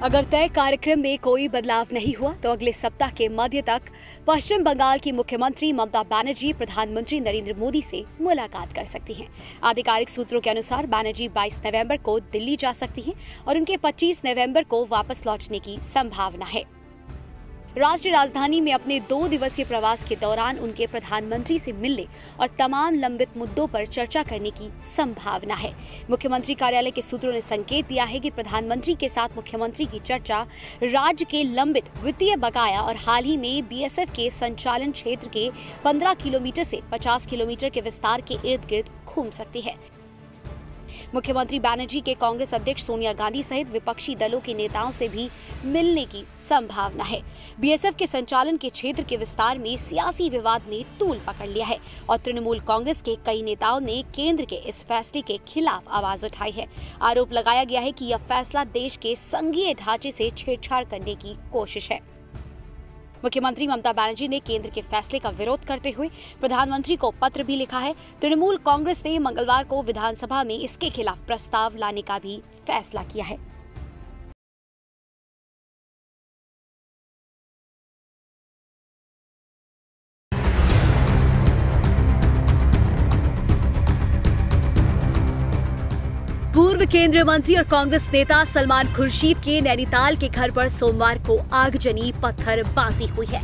अगर तय कार्यक्रम में कोई बदलाव नहीं हुआ तो अगले सप्ताह के मध्य तक पश्चिम बंगाल की मुख्यमंत्री ममता बनर्जी प्रधानमंत्री नरेंद्र मोदी से मुलाकात कर सकती हैं। आधिकारिक सूत्रों के अनुसार बनर्जी 22 नवंबर को दिल्ली जा सकती हैं और उनके 25 नवंबर को वापस लौटने की संभावना है। राष्ट्रीय राजधानी में अपने 2 दिवसीय प्रवास के दौरान उनके प्रधानमंत्री से मिलने और तमाम लंबित मुद्दों पर चर्चा करने की संभावना है। मुख्यमंत्री कार्यालय के सूत्रों ने संकेत दिया है कि प्रधानमंत्री के साथ मुख्यमंत्री की चर्चा राज्य के लंबित वित्तीय बकाया और हाल ही में बीएसएफ के संचालन क्षेत्र के 15 किलोमीटर से 50 किलोमीटर के विस्तार के इर्द गिर्द घूम सकती है। मुख्यमंत्री बनर्जी के कांग्रेस अध्यक्ष सोनिया गांधी सहित विपक्षी दलों के नेताओं से भी मिलने की संभावना है। बीएसएफ के संचालन के क्षेत्र के विस्तार में सियासी विवाद ने तूल पकड़ लिया है और तृणमूल कांग्रेस के कई नेताओं ने केंद्र के इस फैसले के खिलाफ आवाज उठाई है। आरोप लगाया गया है कि यह फैसला देश के संघीय ढांचे से छेड़छाड़ करने की कोशिश है। मुख्यमंत्री ममता बनर्जी ने केंद्र के फैसले का विरोध करते हुए प्रधानमंत्री को पत्र भी लिखा है। तृणमूल कांग्रेस ने मंगलवार को विधानसभा में इसके खिलाफ प्रस्ताव लाने का भी फैसला किया है। पूर्व केंद्रीय मंत्री और कांग्रेस नेता सलमान खुर्शीद के नैनीताल के घर पर सोमवार को आगजनी पत्थरबाजी हुई है।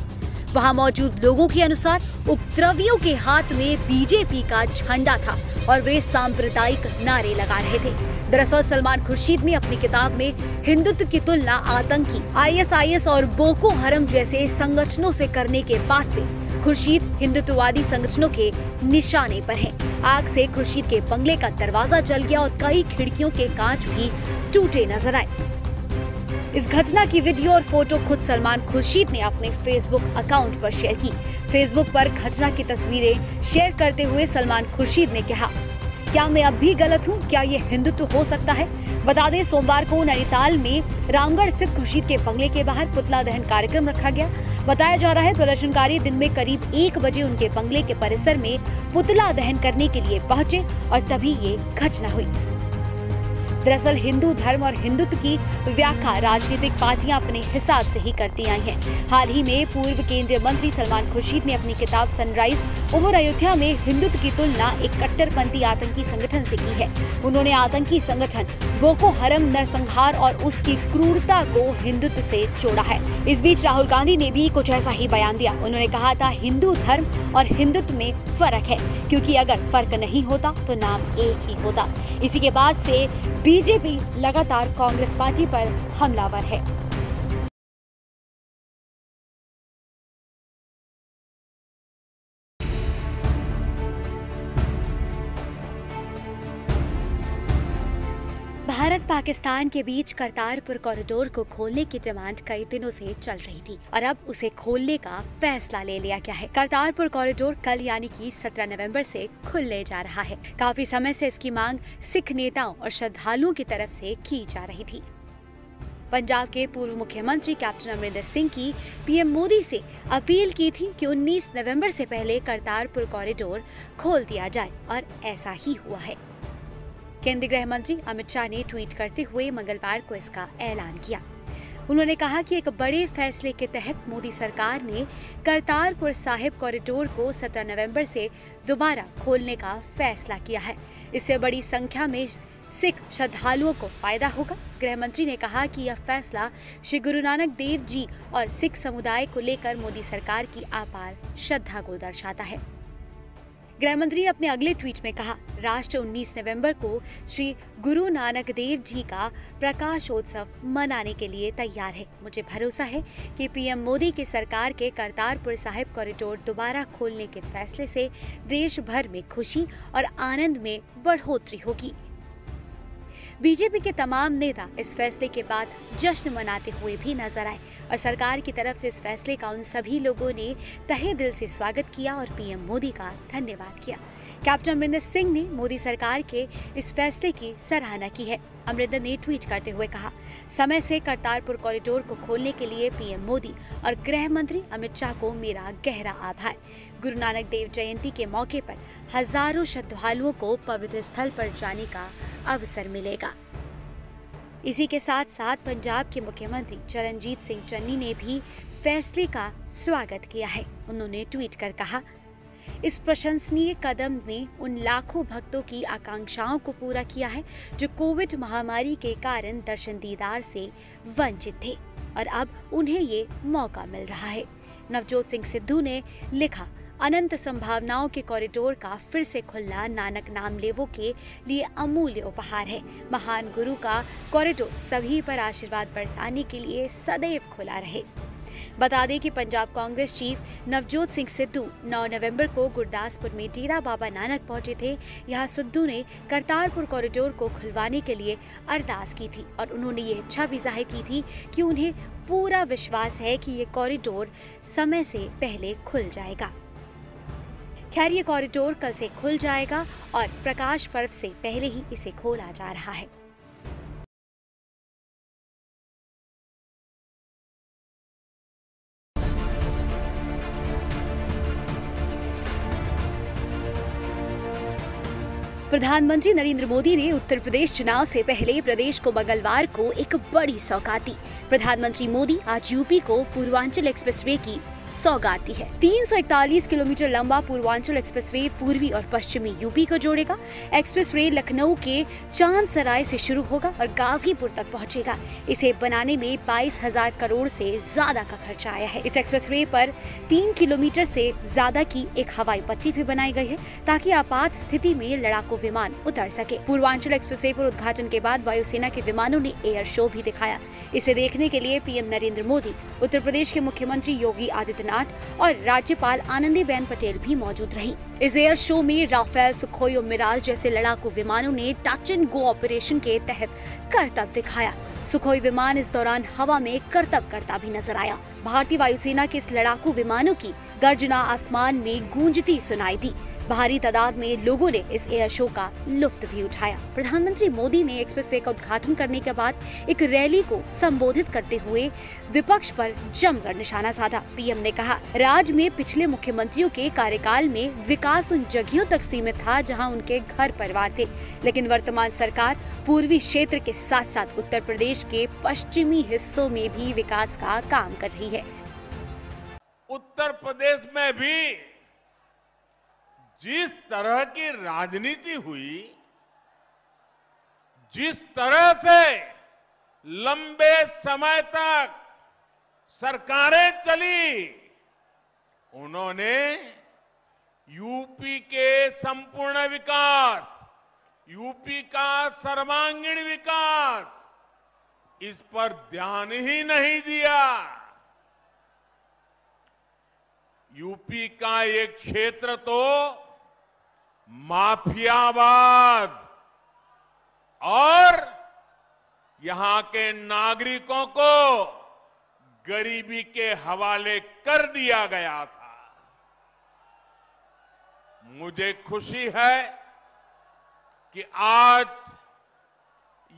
वहां मौजूद लोगों के अनुसार उपद्रवियों के हाथ में बीजेपी का झंडा था और वे सांप्रदायिक नारे लगा रहे थे। दरअसल सलमान खुर्शीद ने अपनी किताब में हिंदुत्व की तुलना आतंकी आईएसआईएस और बोको हरम जैसे संगठनों से करने के बाद से खुर्शीद हिंदुत्ववादी संगठनों के निशाने पर है। आग से खुर्शीद के बंगले का दरवाजा जल गया और कई खिड़कियों के कांच भी टूटे नजर आए। इस घटना की वीडियो और फोटो खुद सलमान खुर्शीद ने अपने फेसबुक अकाउंट पर शेयर की। फेसबुक पर घटना की तस्वीरें शेयर करते हुए सलमान खुर्शीद ने कहा, क्या मैं अब भी गलत हूँ? क्या ये हिंदुत्व हो सकता है? बता दें, सोमवार को नैनीताल में रामगढ़ स्थित खुर्शीद के बंगले के बाहर पुतला दहन कार्यक्रम रखा गया। बताया जा रहा है प्रदर्शनकारी दिन में करीब 1 बजे उनके बंगले के परिसर में पुतला दहन करने के लिए पहुंचे और तभी ये घटना हुई। दरअसल हिंदू धर्म और हिंदुत्व की व्याख्या राजनीतिक पार्टियां अपने हिसाब से ही करती आई हैं। हाल ही में पूर्व केंद्रीय मंत्री सलमान खुर्शीद ने अपनी किताब सनराइज ओवर अयोध्या में हिंदुत्व की तुलना एक कट्टरपंथी आतंकी संगठन से की है। उन्होंने आतंकी संगठन बोको हरम नरसंहार और उसकी क्रूरता को हिंदुत्व से जोड़ा है। इस बीच राहुल गांधी ने भी कुछ ऐसा ही बयान दिया। उन्होंने कहा था, हिंदू धर्म और हिंदुत्व में फर्क है, क्योंकि अगर फर्क नहीं होता तो नाम एक ही होता। इसी के बाद से बीजेपी लगातार कांग्रेस पार्टी पर हमलावर है। भारत पाकिस्तान के बीच करतारपुर कॉरिडोर को खोलने की डिमांड कई दिनों से चल रही थी और अब उसे खोलने का फैसला ले लिया गया है। करतारपुर कॉरिडोर कल यानी कि 17 नवंबर से खुलने जा रहा है। काफी समय से इसकी मांग सिख नेताओं और श्रद्धालुओं की तरफ से की जा रही थी। पंजाब के पूर्व मुख्यमंत्री कैप्टन अमरिंदर सिंह की पीएम मोदी से अपील की थी कि 19 नवंबर से पहले करतारपुर कॉरिडोर खोल दिया जाए और ऐसा ही हुआ है। केंद्रीय गृह मंत्री अमित शाह ने ट्वीट करते हुए मंगलवार को इसका ऐलान किया। उन्होंने कहा कि एक बड़े फैसले के तहत मोदी सरकार ने करतारपुर साहिब कॉरिडोर को 17 नवंबर से दोबारा खोलने का फैसला किया है। इससे बड़ी संख्या में सिख श्रद्धालुओं को फायदा होगा। गृह मंत्री ने कहा कि यह फैसला श्री गुरु नानक देव जी और सिख समुदाय को लेकर मोदी सरकार की अपार श्रद्धा को दर्शाता है। गृह मंत्री ने अपने अगले ट्वीट में कहा, राष्ट्र 19 नवंबर को श्री गुरु नानक देव जी का प्रकाशोत्सव मनाने के लिए तैयार है। मुझे भरोसा है कि पीएम मोदी की सरकार के करतारपुर साहिब कॉरिडोर दोबारा खोलने के फैसले से देश भर में खुशी और आनंद में बढ़ोतरी होगी। बीजेपी के तमाम नेता इस फैसले के बाद जश्न मनाते हुए भी नजर आए और सरकार की तरफ से इस फैसले का उन सभी लोगों ने तहे दिल से स्वागत किया और पीएम मोदी का धन्यवाद किया। कैप्टन अमरिंदर सिंह ने मोदी सरकार के इस फैसले की सराहना की है। अमरिंदर ने ट्वीट करते हुए कहा, समय से करतारपुर कॉरिडोर को खोलने के लिए पीएम मोदी और गृह मंत्री अमित शाह को मेरा गहरा आभार। गुरु नानक देव जयंती के मौके पर हजारों श्रद्धालुओं को पवित्र स्थल पर जाने का अवसर मिलेगा। इसी के साथ साथ पंजाब के मुख्यमंत्री चरणजीत सिंह चन्नी ने भी फैसले का स्वागत किया है। उन्होंने ट्वीट कर कहा, इस प्रशंसनीय कदम ने उन लाखों भक्तों की आकांक्षाओं को पूरा किया है जो कोविड महामारी के कारण दर्शन दीदार से वंचित थे और अब उन्हें ये मौका मिल रहा है। नवजोत सिंह सिद्धू ने लिखा, अनंत संभावनाओं के कॉरिडोर का फिर से खुलना नानक नामलेवों के लिए अमूल्य उपहार है। महान गुरु का कॉरिडोर सभी पर आशीर्वाद बरसाने के लिए सदैव खुला रहे। बता दें कि पंजाब कांग्रेस चीफ नवजोत सिंह सिद्धू 9 नवंबर को गुरदासपुर में डेरा बाबा नानक पहुंचे थे। यहां सिद्धू ने करतारपुर कॉरिडोर को खुलवाने के लिए अरदास की थी और उन्होंने ये इच्छा भी जाहिर की थी कि उन्हें पूरा विश्वास है कि ये कॉरिडोर समय से पहले खुल जाएगा। खैर, ये कॉरिडोर कल से खुल जाएगा और प्रकाश पर्व से पहले ही इसे खोला जा रहा है। प्रधानमंत्री नरेंद्र मोदी ने उत्तर प्रदेश चुनाव से पहले प्रदेश को मंगलवार को एक बड़ी सौगात दी। प्रधानमंत्री मोदी आज यूपी को पूर्वांचल एक्सप्रेसवे की सौगात दी है। 341 किलोमीटर लंबा पूर्वांचल एक्सप्रेसवे पूर्वी और पश्चिमी यूपी को जोड़ेगा। एक्सप्रेसवे लखनऊ के चांदसराय से शुरू होगा और गाजीपुर तक पहुंचेगा। इसे बनाने में 22,000 करोड़ से ज्यादा का खर्चा आया है। इस एक्सप्रेसवे पर 3 किलोमीटर से ज्यादा की एक हवाई पट्टी भी बनाई गई है ताकि आपात स्थिति में लड़ाकू विमान उतर सके। पूर्वांचल एक्सप्रेसवे पर उद्घाटन के बाद वायुसेना के विमानों ने एयर शो भी दिखाया। इसे देखने के लिए पीएम नरेंद्र मोदी, उत्तर प्रदेश के मुख्यमंत्री योगी आदित्यनाथ और राज्यपाल आनंदीबेन पटेल भी मौजूद रहीं। इस एयर शो में राफेल, सुखोई और मिराज जैसे लड़ाकू विमानों ने टच एंड गो ऑपरेशन के तहत करतब दिखाया। सुखोई विमान इस दौरान हवा में करतब करता भी नजर आया। भारतीय वायुसेना के इस लड़ाकू विमानों की गर्जना आसमान में गूंजती सुनाई दी। भारी तादाद में लोगों ने इस एयर शो का लुत्फ भी उठाया। प्रधानमंत्री मोदी ने एक्सप्रेसवे का उद्घाटन करने के बाद एक रैली को संबोधित करते हुए विपक्ष पर जमकर निशाना साधा। पीएम ने कहा, राज्य में पिछले मुख्यमंत्रियों के कार्यकाल में विकास उन जगहों तक सीमित था जहां उनके घर परिवार थे, लेकिन वर्तमान सरकार पूर्वी क्षेत्र के साथ साथ उत्तर प्रदेश के पश्चिमी हिस्सों में भी विकास का काम कर रही है। उत्तर प्रदेश में भी जिस तरह की राजनीति हुई, जिस तरह से लंबे समय तक सरकारें चली, उन्होंने यूपी के संपूर्ण विकास, यूपी का सर्वांगीण विकास, इस पर ध्यान ही नहीं दिया। यूपी का एक क्षेत्र तो माफियावाद और यहां के नागरिकों को गरीबी के हवाले कर दिया गया था। मुझे खुशी है कि आज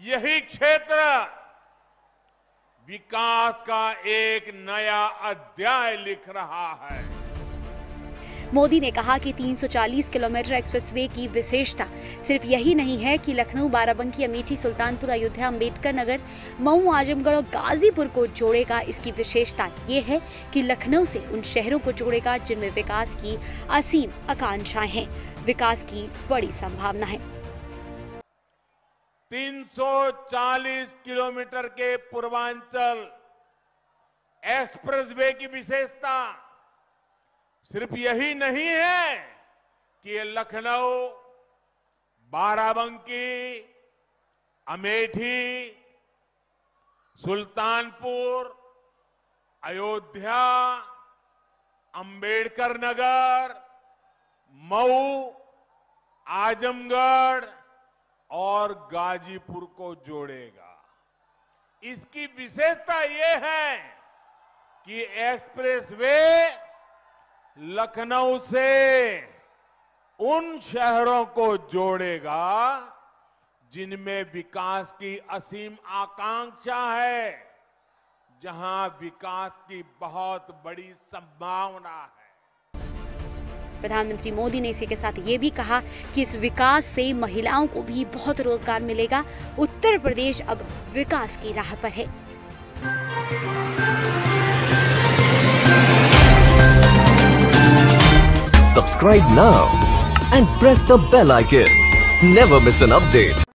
यही क्षेत्र विकास का एक नया अध्याय लिख रहा है। मोदी ने कहा कि 340 किलोमीटर एक्सप्रेसवे की विशेषता सिर्फ यही नहीं है कि लखनऊ, बाराबंकी, अमेठी, सुल्तानपुर, अयोध्या, अम्बेडकर नगर, मऊ, आजमगढ़ और गाजीपुर को जोड़ेगा। इसकी विशेषता ये है कि लखनऊ से उन शहरों को जोड़ेगा जिनमें विकास की असीम आकांक्षाएं हैं, विकास की बड़ी संभावना है। 340 किलोमीटर के पूर्वांचल एक्सप्रेसवे की विशेषता सिर्फ यही नहीं है कि ये लखनऊ, बाराबंकी, अमेठी, सुल्तानपुर, अयोध्या, अम्बेडकर नगर, मऊ, आजमगढ़ और गाजीपुर को जोड़ेगा। इसकी विशेषता ये है कि एक्सप्रेसवे लखनऊ से उन शहरों को जोड़ेगा जिनमें विकास की असीम आकांक्षा है, जहां विकास की बहुत बड़ी संभावना है। प्रधानमंत्री मोदी ने इसी के साथ ये भी कहा कि इस विकास से महिलाओं को भी बहुत रोजगार मिलेगा। उत्तर प्रदेश अब विकास की राह पर है। Subscribe now and press the bell icon. Never miss an update.